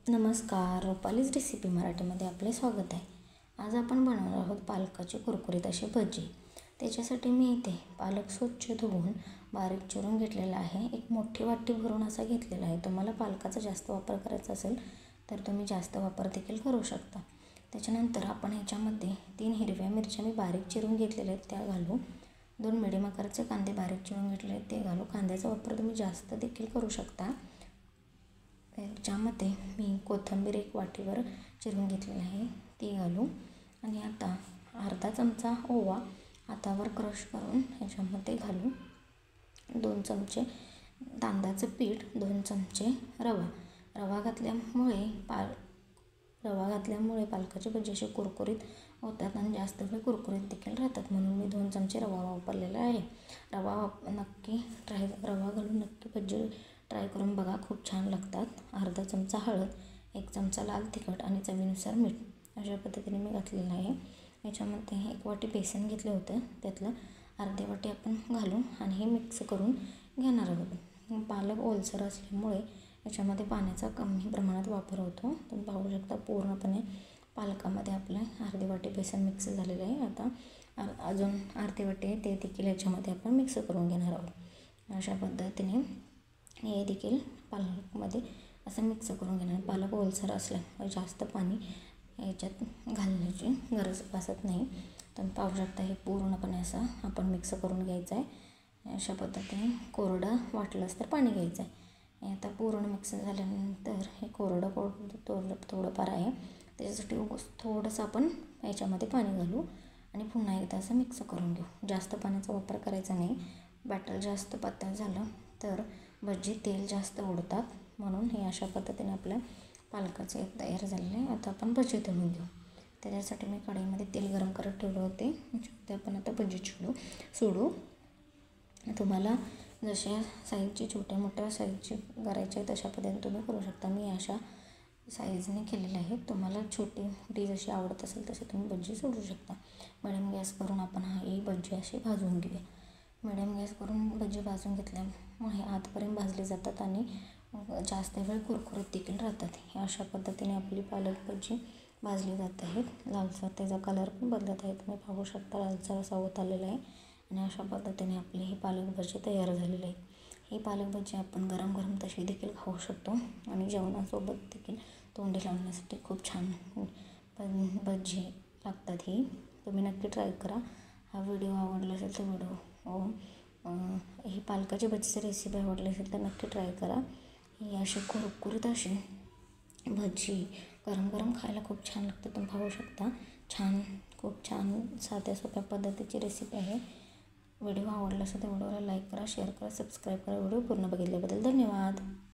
नमस्कार, रुपालीज रेसिपी मराठीमध्ये आपले स्वागत आहे. आज आपण बनवणार आहोत पालकाचे कुरकुरीत असे भजी. त्याच्यासाठी मी इथे पालक स्वच्छ धुवून बारीक चिरून घेतलेला आहे. एक मोठी वाटी भरून असा घेतलेला आहे. तुम्हाला पालकाचा जास्त वापर करायचा असेल तर तुम्ही जास्त वापर देखील करू शकता. त्याच्यानंतर आपण ह्याच्यामध्ये 3 हिरव्या मिरच्या मी बारीक चिरून घेतलेल्या आहेत त्या घालू. 2 मिडियम आकाराचे कांदे बारीक चिरून घेतले आहेत ते घालू. कांद्याचा वापर तुम्ही जास्त देखील करू शकता. त्याच्यामध्ये मी कोथिंबीर 1 वाटीवर चिरून घेतलेली आहे ती घालू. आणि आता अर्धा चमचा ओवा हातावर क्रश करून ह्याच्यामध्ये घालू. 2 चमचे तांदळाचं पीठ, 2 चमचे रवा घातल्यामुळे पालकाचे भजी असे कुरकुरीत होतात आणि जास्त वेळ कुरकुरीत देखील राहतात, म्हणून मी 2 चमचे रवा वापरलेला आहे. रवा घालून नक्की भजी ट्राय करून बघा, खूप छान लागतात. अर्धा चमचा हळद, 1 चमचा लाल तिखट आणि चवीनुसार मीठ अशा पद्धतीने मी घातलेलं आहे. याच्यामध्ये 1 वाटी बेसन घेतलं होतं, त्यातलं अर्धी वाटी आपण घालू आणि हे मिक्स करून घेणार आहोत. पालक ओलसर असल्यामुळे याच्यामध्ये पाण्याचा कमी प्रमाणात वापर होतो. तुम्ही पाहू शकता पूर्णपणे पालकामध्ये आपलं अर्धी वाटी बेसन मिक्स झालेलं आहे. आता अजून अर्धी वाटी आहे ते देखील याच्यामध्ये आपण मिक्स करून घेणार आहोत. अशा पद्धतीने हे देखील पालकमध्ये असं मिक्स करून घेणार. पालक ओलसर असल्यामुळे जास्त पाणी याच्यात घालण्याची गरज भासत नाही. तुम्ही पाहू शकता हे पूर्णपणे असं आपण मिक्स करून घ्यायचं आहे. अशा पद्धतीने कोरडं वाटलंच तर पाणी घ्यायचं आहे. आता पूर्ण मिक्स झाल्यानंतर हे कोरडं थोडंफार आहे, त्याच्यासाठी थोडंसं आपण याच्यामध्ये पाणी घालू आणि पुन्हा एकदा असं मिक्स करून घेऊ. जास्त पाण्याचा वापर करायचा नाही. बॅटर जास्त पातळ झालं तर भजी तेल जास्त ओढतात, म्हणून हे अशा पद्धतीने आपल्या पालकाचे तयार झालेले आहे. आता आपण भजी तळून घेऊ. त्याच्यासाठी मी कढईमध्ये तेल गरम करत ठेवले होते. ते आपण आता भजी सोडू. तुम्हाला जशा साईजची छोट्या मोठ्या साईजची करायची आहे तशा पद्धतीने तुम्ही करू शकता. मी अशा साईजने केलेले आहे. तुम्हाला छोटी मोठी जशी आवडत असेल तशी तुम्ही भजी सोडू शकता. मिडियम गॅस करून आपण ही भजी अशी भाजून घेऊया. मिडियम गॅस करून भजी भाजून घेतल्यामुळे आतपर्यंत भाजली जातात आणि जास्त वेळ कुरकुरीत देखील राहतात. हे अशा पद्धतीने आपली पालक भजी भाजली जात आहेत. लालसर त्याचा कलर पण बदलत आहे. तुम्ही पाहू शकता लालसर असा होत आलेला आहे. आणि अशा पद्धतीने आपली ही पालक भजी तयार झालेली आहे. ही पालक भजी आपण गरम गरम तशी देखील खाऊ शकतो आणि जेवणासोबत देखील तोंडी लावण्यासाठी खूप छान भजी लागतात. ही तुम्ही नक्की ट्राय करा. हा व्हिडिओ आवडला असेल तर ही पालकाची भजीची रेसिपी आवडली असेल तर नक्की ट्राय करा. ही अशी कुरकुरीत अशी भजी गरम गरम खायला खूप छान लागते. तुम्ही पाहू शकता खूप छान साध्या सोप्या पद्धतीची रेसिपी आहे. व्हिडिओ आवडला असेल तर व्हिडिओला लाईक करा, शेअर करा, सबस्क्राईब करा. व्हिडिओ पूर्ण बघितल्याबद्दल धन्यवाद.